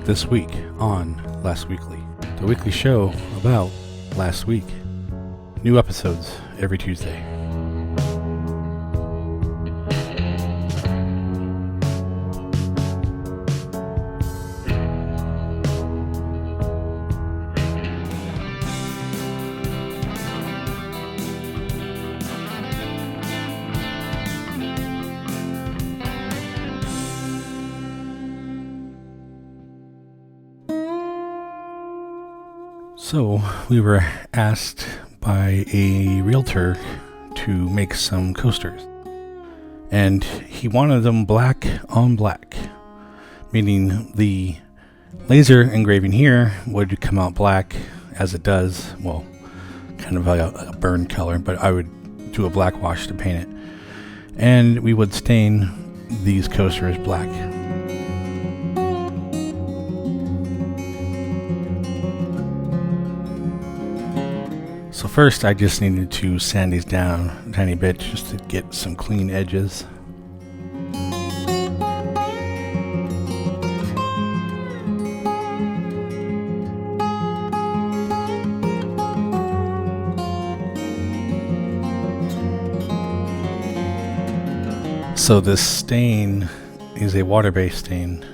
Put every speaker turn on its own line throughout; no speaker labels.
this week on Last Weekly, the weekly show about last week. New episodes every Tuesday. So, we were asked by a realtor to make some coasters. And he wanted them black on black, meaning the laser engraving here would come out black as it does, well, kind of a burn color, but I would do a black wash to paint it. And we would stain these coasters black. So first I just needed to sand these down a tiny bit just to get some clean edges. So this stain is a water-based stain.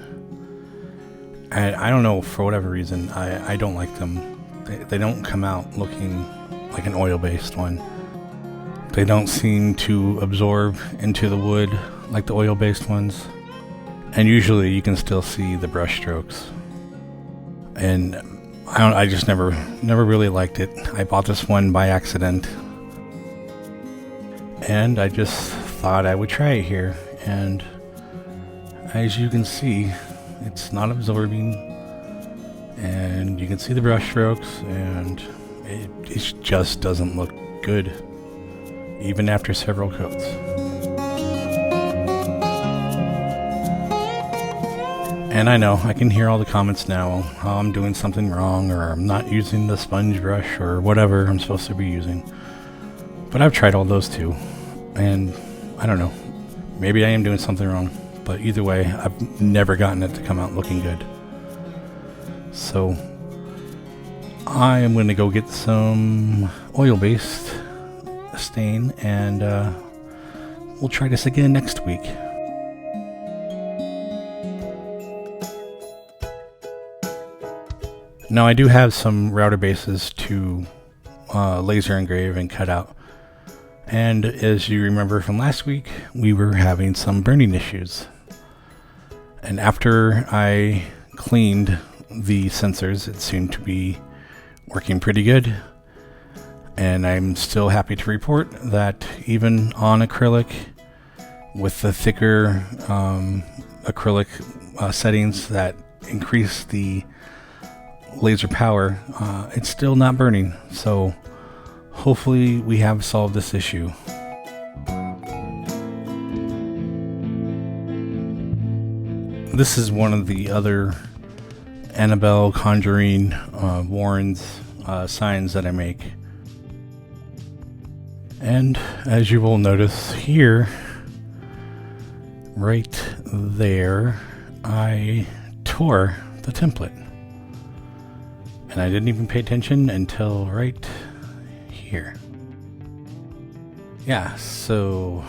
And I don't know, for whatever reason, I don't like them. They don't come out looking like an oil-based one. They don't seem to absorb into the wood like the oil-based ones. And usually you can still see the brush strokes. And I just never really liked it. I bought this one by accident. And I just thought I would try it here. And as you can see, it's not absorbing. And you can see the brush strokes, and it just doesn't look good, even after several coats. And I know, I can hear all the comments now, how I'm doing something wrong, or I'm not using the sponge brush, or whatever I'm supposed to be using. But I've tried all those too, and I don't know, maybe I am doing something wrong, but either way, I've never gotten it to come out looking good. So I am going to go get some oil-based stain, and we'll try this again next week. Now I do have some router bases to laser engrave and cut out. And as you remember from last week, we were having some burning issues. And after I cleaned the sensors, it seemed to be working pretty good, and I'm still happy to report that even on acrylic with the thicker acrylic settings that increase the laser power, it's still not burning. So hopefully we have solved this issue. This is one of the other Annabelle, Conjuring, warrens, signs that I make. And as you will notice here, right there, I tore the template. And I didn't even pay attention until right here. Yeah, so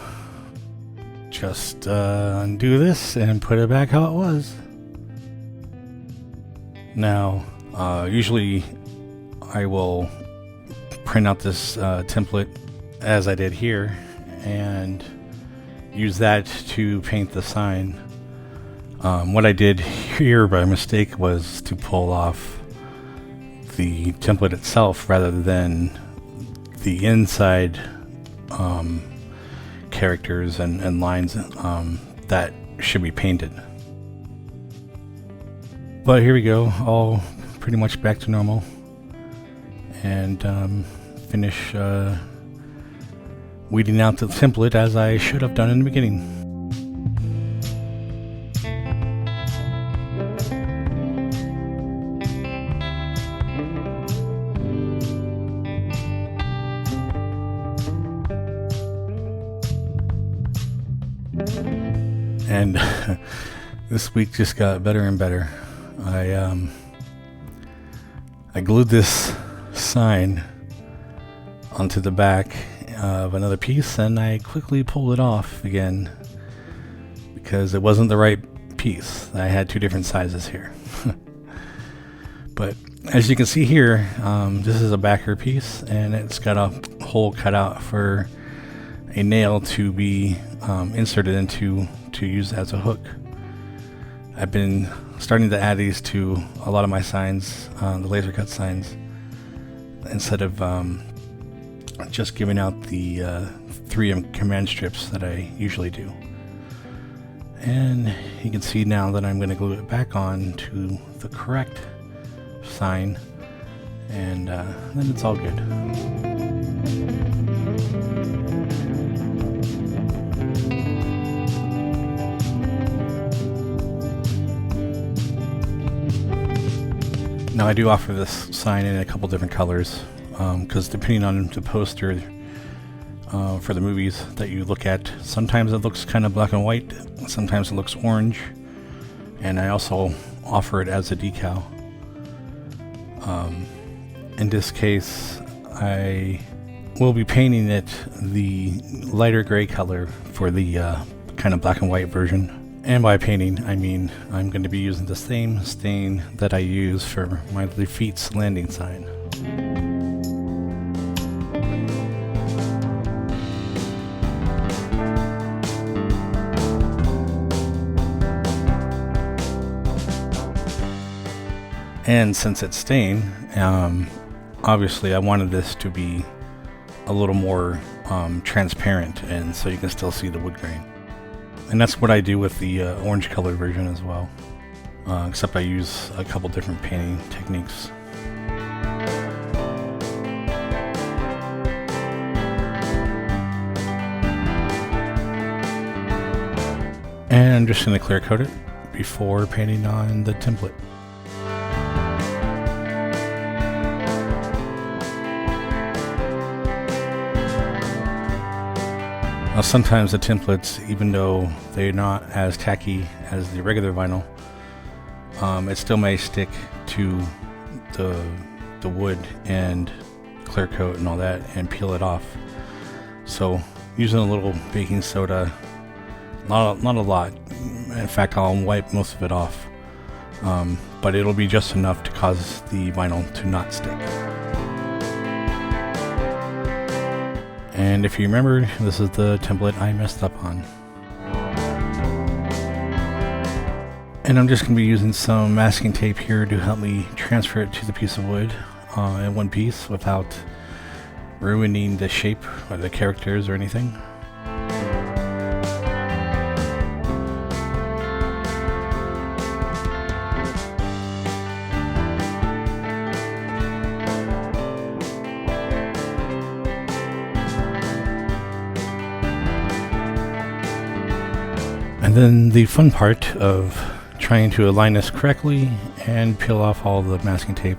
just undo this and put it back how it was. Now, usually I will print out this template as I did here and use that to paint the sign. What I did here by mistake was to pull off the template itself rather than the inside characters and lines that should be painted. But here we go, all pretty much back to normal, and finish weeding out the template as I should have done in the beginning. And this week just got better and better. I glued this sign onto the back of another piece, and I quickly pulled it off again because it wasn't the right piece. I had two different sizes here. But as you can see here, this is a backer piece, and it's got a hole cut out for a nail to be inserted into to use as a hook. I've been starting to add these to a lot of my signs, the laser cut signs, instead of just giving out the 3M command strips that I usually do. And you can see now that I'm going to glue it back on to the correct sign, and then it's all good. Now I do offer this sign in a couple different colors, because depending on the poster for the movies that you look at, sometimes it looks kind of black and white, sometimes it looks orange, and I also offer it as a decal. In this case, I will be painting it the lighter gray color for the kind of black and white version. And by painting, I mean I'm going to be using the same stain that I use for my Laffite's landing sign. And since it's stained, obviously I wanted this to be a little more transparent, and so you can still see the wood grain. And that's what I do with the orange colored version as well, except I use a couple different painting techniques. And I'm just going to clear coat it before painting on the template. Now sometimes the templates, even though they're not as tacky as the regular vinyl, it still may stick to the wood and clear coat and all that and peel it off. So using a little baking soda, not a lot. In fact, I'll wipe most of it off, but it'll be just enough to cause the vinyl to not stick. And if you remember, this is the template I messed up on. And I'm just going to be using some masking tape here to help me transfer it to the piece of wood in one piece without ruining the shape or the characters or anything. And then the fun part of trying to align this correctly and peel off all the masking tape,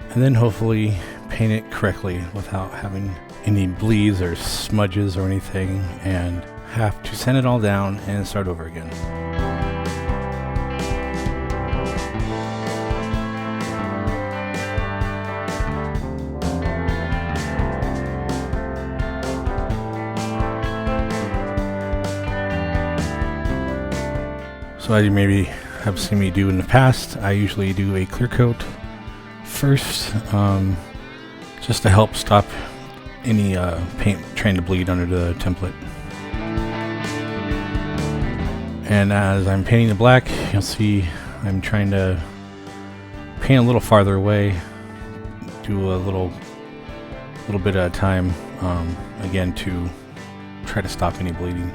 and then hopefully paint it correctly without having any bleeds or smudges or anything, and have to sand it all down and start over again. So as you maybe have seen me do in the past, I usually do a clear coat first, just to help stop any paint trying to bleed under the template. And as I'm painting the black, you'll see I'm trying to paint a little farther away, do a little bit at a time, again to try to stop any bleeding.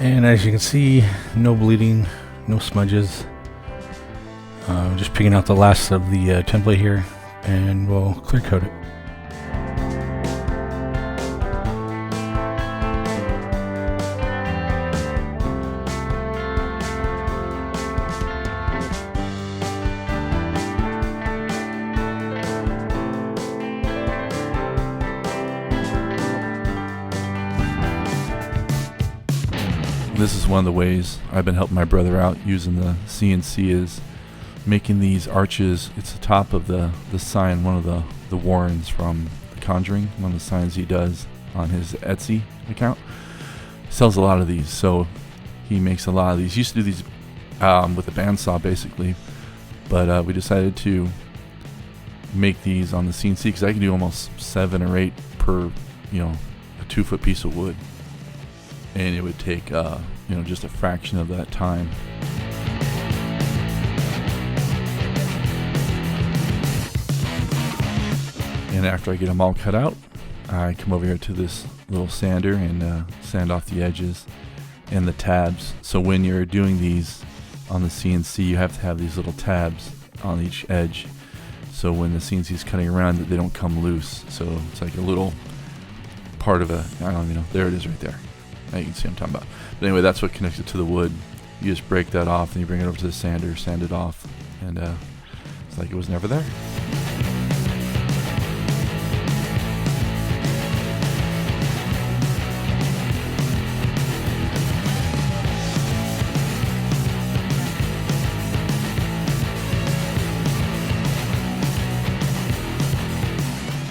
And as you can see, no bleeding, no smudges. Just picking out the last of the template here, and we'll clear coat it.
this is one of the ways I've been helping my brother out using the CNC, is making these arches. It's the top of the sign, one of the Warrens from the Conjuring, one of the signs he does on his Etsy account. He sells a lot of these, so he makes a lot of these. He used to do these with a bandsaw basically, but we decided to make these on the CNC because I can do almost 7 or 8 per, a 2-foot piece of wood, and it would take just a fraction of that time. And after I get them all cut out, I come over here to this little sander and sand off the edges and the tabs. So when you're doing these on the CNC, you have to have these little tabs on each edge, so when the CNC is cutting around, that they don't come loose. So it's like a little part of there it is right there. Now you can see what I'm talking about. But anyway, that's what connects it to the wood. You just break that off and you bring it over to the sander, sand it off, and it's like it was never there.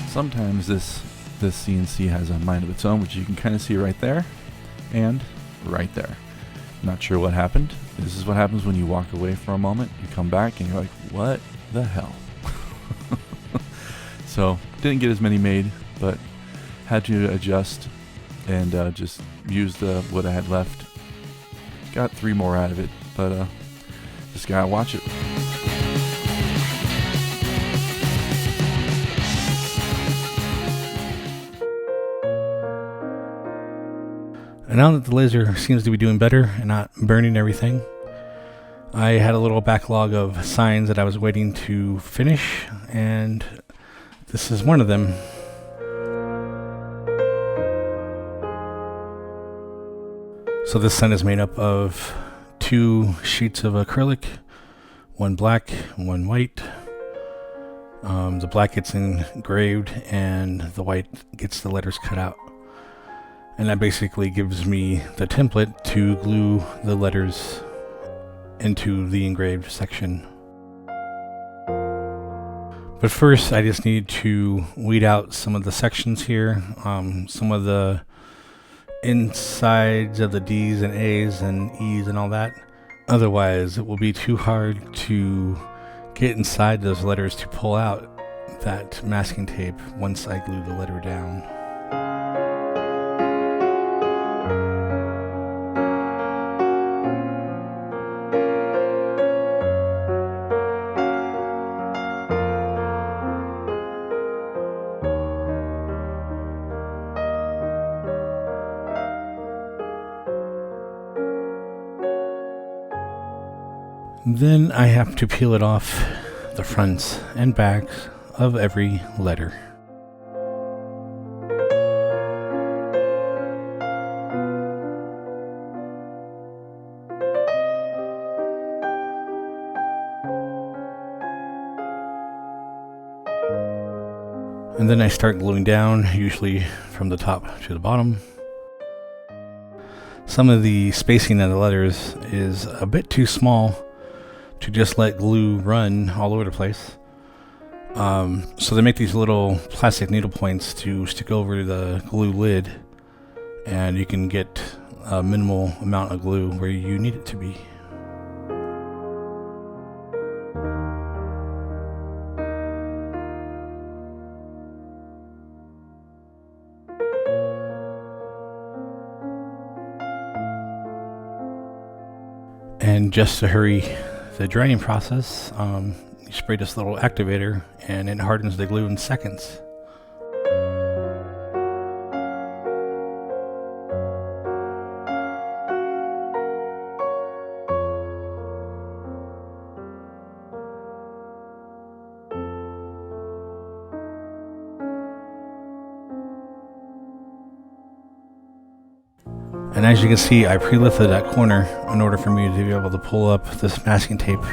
Sometimes this CNC has a mind of its own, which you can kind of see right there and right there. Not sure what happened. This is what happens when you walk away for a moment. You come back and you're like, what the hell? So didn't get as many made, but had to adjust and just use what I had left. Got 3 more out of it, but just gotta watch it.
And now that the laser seems to be doing better and not burning everything, I had a little backlog of signs that I was waiting to finish, and this is one of them. So this sign is made up of 2 sheets of acrylic, 1 black, 1 white. The black gets engraved and the white gets the letters cut out. And that basically gives me the template to glue the letters into the engraved section. But first, I just need to weed out some of the sections here, some of the insides of the D's and A's and E's and all that. Otherwise, it will be too hard to get inside those letters to pull out that masking tape once I glue the letter down. Then I have to peel it off the fronts and backs of every letter. And then I start gluing down, usually from the top to the bottom. Some of the spacing of the letters is a bit too small to just let glue run all over the place. So they make these little plastic needle points to stick over the glue lid, and you can get a minimal amount of glue where you need it to be. And just to hurry the drying process, you spray this little activator and it hardens the glue in seconds. And as you can see, I pre-lifted that corner in order for me to be able to pull up this masking tape.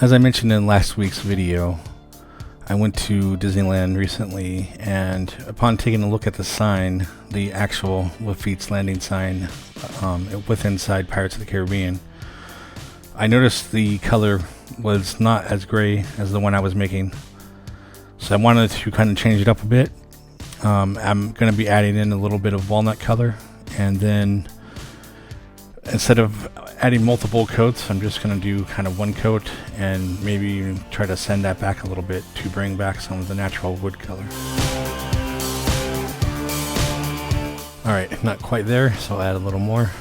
As I mentioned in last week's video, I went to Disneyland recently, and upon taking a look at the sign, the actual Laffite's Landing sign with inside Pirates of the Caribbean, I noticed the color was not as gray as the one I was making. So I wanted to kind of change it up a bit. I'm going to be adding in a little bit of walnut color, and then instead of adding multiple coats, I'm just going to do kind of one coat and maybe try to sand that back a little bit to bring back some of the natural wood color. Alright, not quite there, so I'll add a little more.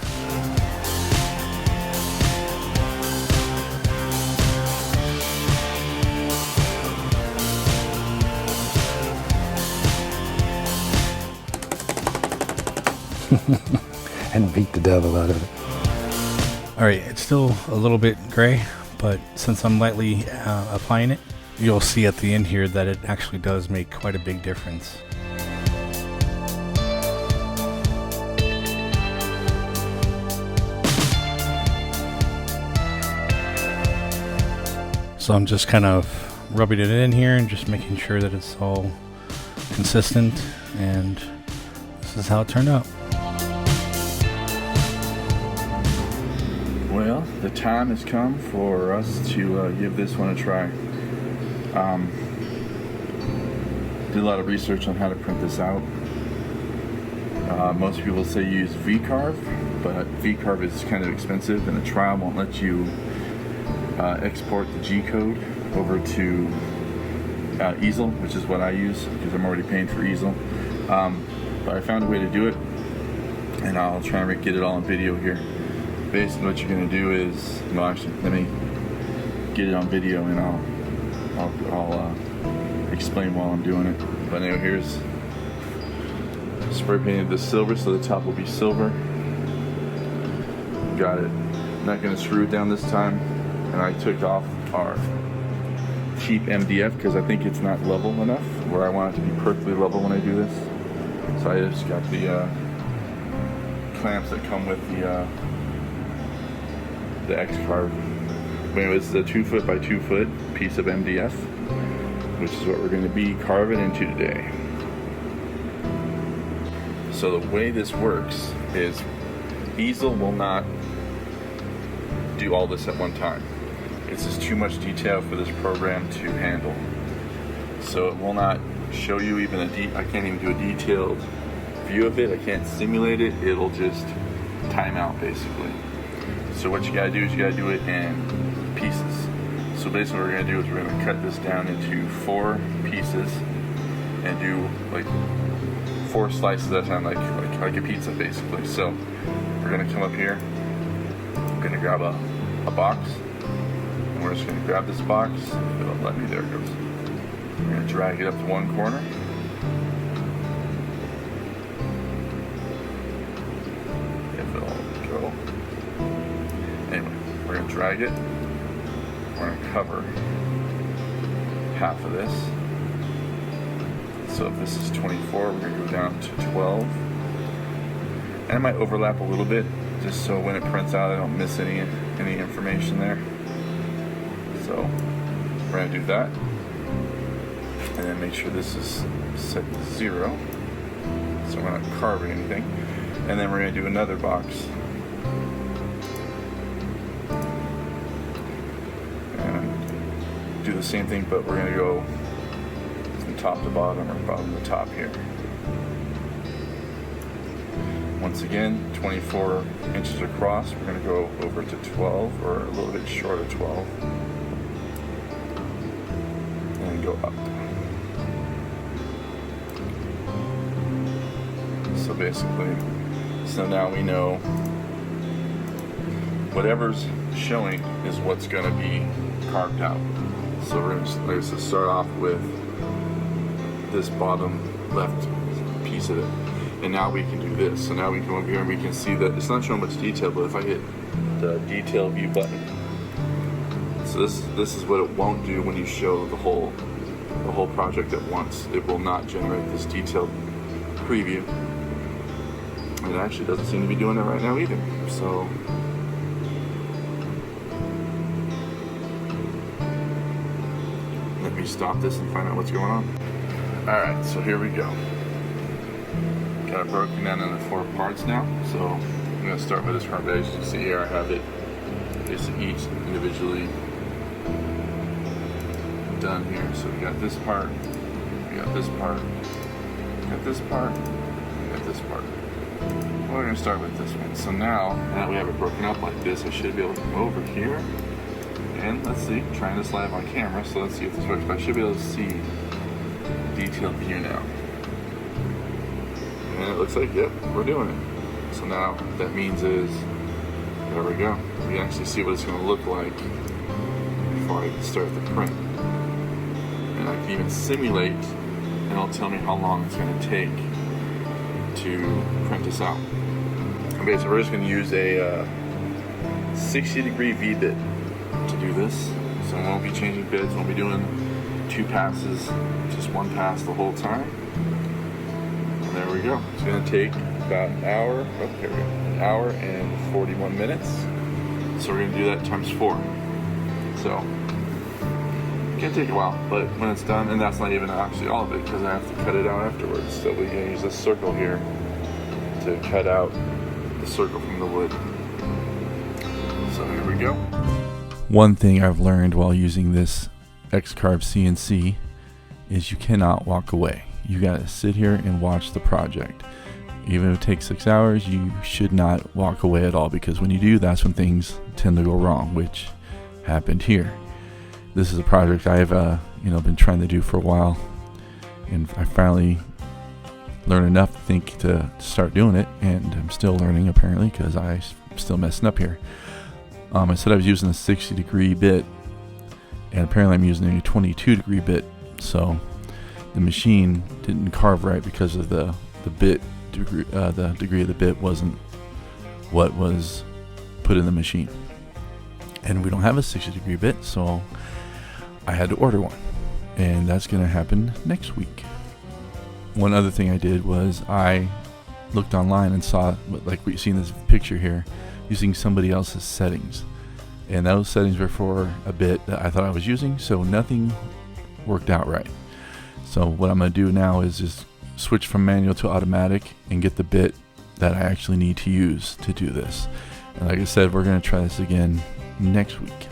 And beat the devil out of it.
Alright, it's still a little bit gray, but since I'm lightly applying it, you'll see at the end here that it actually does make quite a big difference. So I'm just kind of rubbing it in here and just making sure that it's all consistent, and this is how it turned out.
Well, the time has come for us to give this one a try. Did a lot of research on how to print this out. Most people say use V-Carve, but V-Carve is kind of expensive, and the trial won't let you export the G-code over to easel, which is what I use because I'm already paying for easel. But I found a way to do it, and I'll try and get it all on video here. Basically what you're going to do is, well, actually, let me get it on video and I'll explain while I'm doing it. But anyway, here's spray painted this silver, so the top will be silver. Got it. Not going to screw it down this time, and I took off our cheap MDF because I think it's not level enough, where I want it to be perfectly level when I do this. So I just got the clamps that come with the X-Carve. Anyway, it's a 2 foot by 2 foot piece of MDF, which is what we're going to be carving into today. So the way this works is easel will not do all this at one time. It's just too much detail for this program to handle. So it will not show you even I can't even do a detailed view of it. I can't simulate it. It'll just time out basically. So what you gotta do is you gotta do it in pieces. So basically what we're gonna do is we're gonna cut this down into 4 pieces and do like 4 slices at a time, like a pizza basically. So we're gonna come up here, we're gonna grab a box, and we're just gonna grab this box. If it'll let me, there it goes. We're gonna drag it up to one corner. If it'll go. Anyway, we're going to drag it. We're going to cover half of this. So if this is 24, we're going to go down to 12. And it might overlap a little bit, just so when it prints out I don't miss any information there. So we're going to do that. And then make sure this is set to 0. So we're not carving anything. And then we're going to do another box. Do the same thing, but we're going to go from top to bottom, or bottom to top here. Once again, 24 inches across, we're going to go over to 12, or a little bit short of 12, and go up. So basically, so now we know whatever's showing is what's going to be carved out. So we're going to start off with this bottom left piece of it, and now we can do this. So now we come over here and we can see that it's not showing much detail, but if I hit the detail view button, so this is what it won't do when you show the whole project at once. It will not generate this detailed preview. It actually doesn't seem to be doing it right now either. So me stop this and find out what's going on. Alright, so here we go. Got it broken down into 4 parts now. So I'm going to start with this front bit. As you can see here, I have it just each individually done here. So we got this part, we got this part, we got this part, we got this part. We're going to start with this one. So now that we have it broken up like this, I should be able to come over here and let's see, trying this live on camera, so let's see if this works. But I should be able to see the detailed view now. And it looks like, yep, we're doing it. So now what that means is, there we go. We can actually see what it's going to look like before I start the print. And I can even simulate, and it'll tell me how long it's going to take to print this out. Okay, so we're just going to use a 60-degree V-bit to do this. So we won't be changing bits, won't be doing 2 passes, just 1 pass the whole time. And there we go. It's going to take about an hour, an hour and 41 minutes. So we're going to do that times 4. So it can take a while, but when it's done, and that's not even actually all of it because I have to cut it out afterwards. So we're going to use this circle here to cut out the circle from the wood. So here we go. One thing I've learned while using this X-Carve CNC is you cannot walk away. You gotta sit here and watch the project. Even if it takes 6 hours, you should not walk away at all, because when you do, that's when things tend to go wrong, which happened here. This is a project I've been trying to do for a while, and I finally learned enough to think to start doing it, and I'm still learning apparently because I'm still messing up here. I said I was using a 60-degree bit, and apparently I'm using a 22-degree bit, so the machine didn't carve right because of the bit degree. The degree of the bit wasn't what was put in the machine, and we don't have a 60-degree bit, so I had to order one, and that's going to happen next week. One other thing I did was I looked online and saw, like we see in this picture here, using somebody else's settings, and those settings were for a bit that I thought I was using, so nothing worked out right. So what I'm going to do now is just switch from manual to automatic and get the bit that I actually need to use to do this. And like I said, we're going to try this again next week.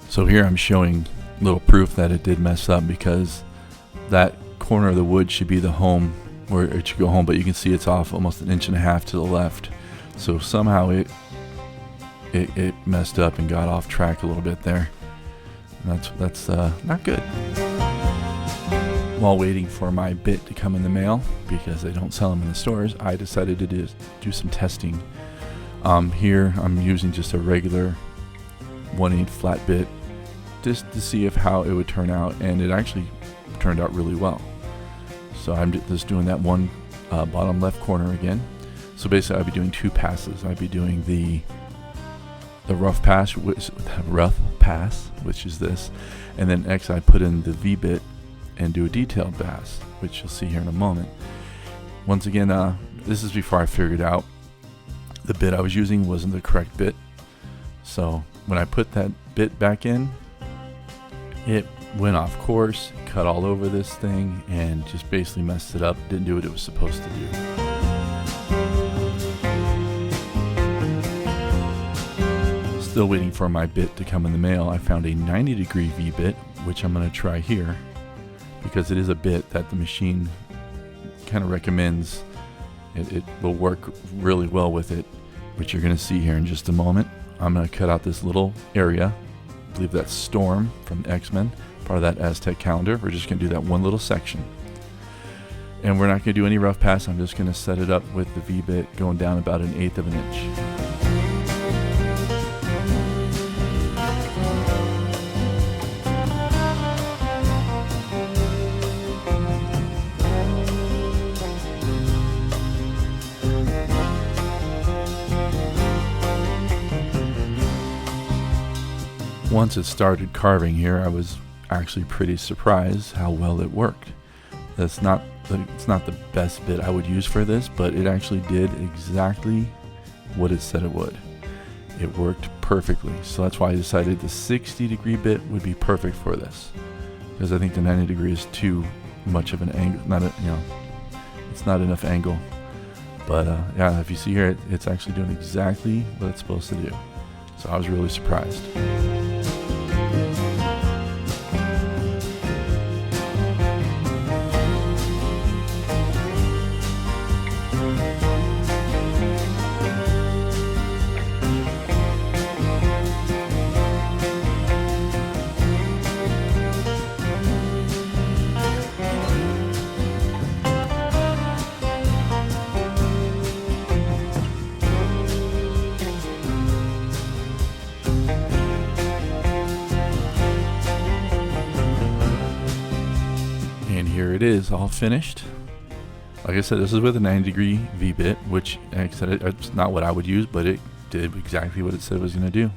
So here I'm showing little proof that it did mess up, because that corner of the wood should be the home where it should go home, but you can see it's off almost 1.5 inches to the left. So somehow it messed up and got off track a little bit there. And that's not good. While waiting for my bit to come in the mail, because they don't sell them in the stores, I decided to do some testing. Here I'm using just a regular 1/8 flat bit just to see how it would turn out, and it actually turned out really well. So I'm just doing that one bottom left corner again. So basically I'd be doing 2 passes. I'd be doing the rough pass, which is this, and then next I put in the V-bit and do a detailed pass, which you'll see here in a moment. Once again, this is before I figured out the bit I was using wasn't the correct bit. So when I put that bit back in, it went off course, cut all over this thing, and just basically messed it up. Didn't do what it was supposed to do. Still waiting for my bit to come in the mail. I found a 90-degree V-bit, which I'm going to try here, because it is a bit that the machine kind of recommends. It will work really well with it, which you're going to see here in just a moment. I'm going to cut out this little area. I believe that's Storm from X-Men, part of that Aztec calendar. We're just going to do that one little section. And we're not going to do any rough pass. I'm just going to set it up with the V-bit going down about 1/8 of an inch. Once it started carving here, I was actually pretty surprised how well it worked. It's not the best bit I would use for this, but it actually did exactly what it said it would. It worked perfectly, so that's why I decided the 60-degree bit would be perfect for this. because I think the 90 degree is too much of an angle. It's not enough angle. But yeah, if you see here, it's actually doing exactly what it's supposed to do. So I was really surprised. Here it is, all finished. Like I said, this is with a 90 degree V-bit, which, like I said, it's not what I would use, but it did exactly what it said it was going to do.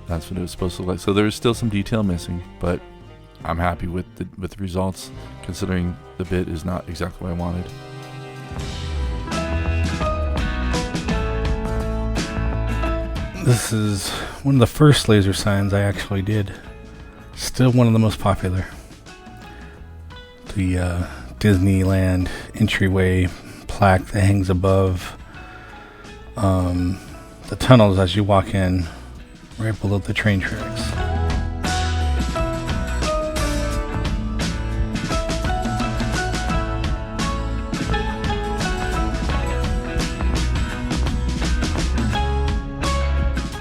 That's what it was supposed to look like. So there's still some detail missing, but I'm happy with the results, considering the bit is not exactly what I wanted.
This is one of the first laser signs I actually did. Still one of the most popular. The Disneyland Entryway plaque that hangs above the tunnels as you walk in, right below the train tracks.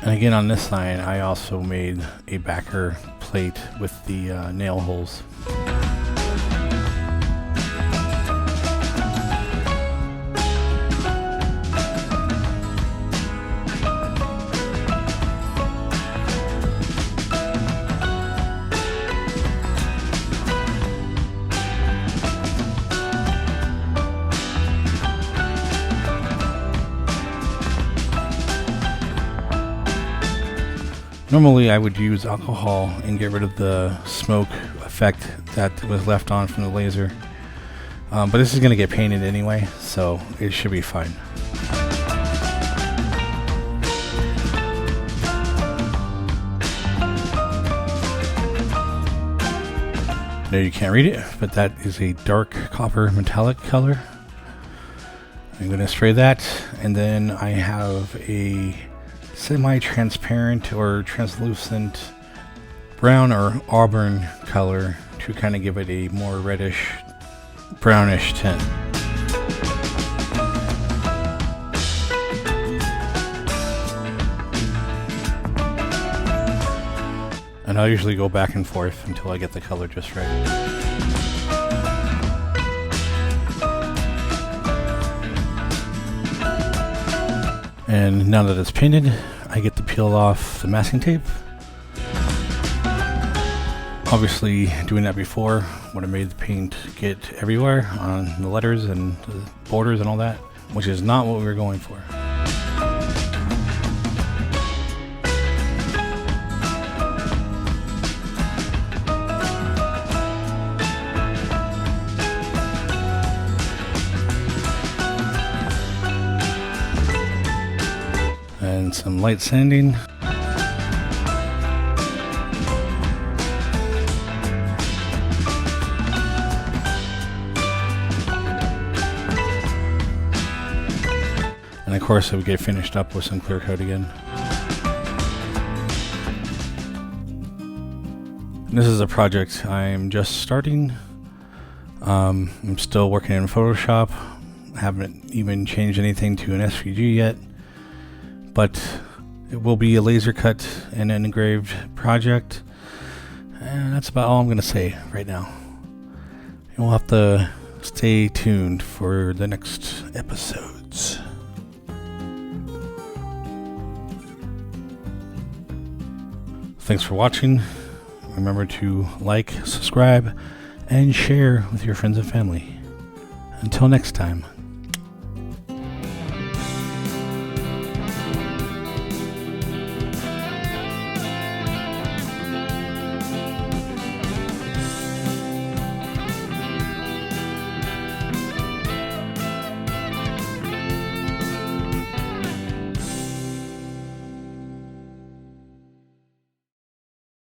And again, on this sign, I also made a backer plate with the nail holes. Normally I would use alcohol and get rid of the smoke effect that was left on from the laser. But this is going to get painted anyway, so it should be fine. No, you can't read it, but that is a dark copper metallic color. I'm going to spray that, and then I have a semi-transparent or translucent brown or auburn color to kind of give it a more reddish brownish tint. And I'll usually go back and forth until I get the color just right. And now that it's painted, I get to peel off the masking tape. Obviously, doing that before would have made the paint get everywhere on the letters and the borders and all that, which is not what we were going for. And some light sanding. And of course it would get finished up with some clear coat again. And this is a project I'm just starting. I'm still working in Photoshop. I haven't even changed anything to an SVG yet. But it will be a laser cut and an engraved project. And that's about all I'm going to say right now. You'll have to stay tuned for the next episodes. Thanks for watching. Remember to like, subscribe, and share with your friends and family. Until next time.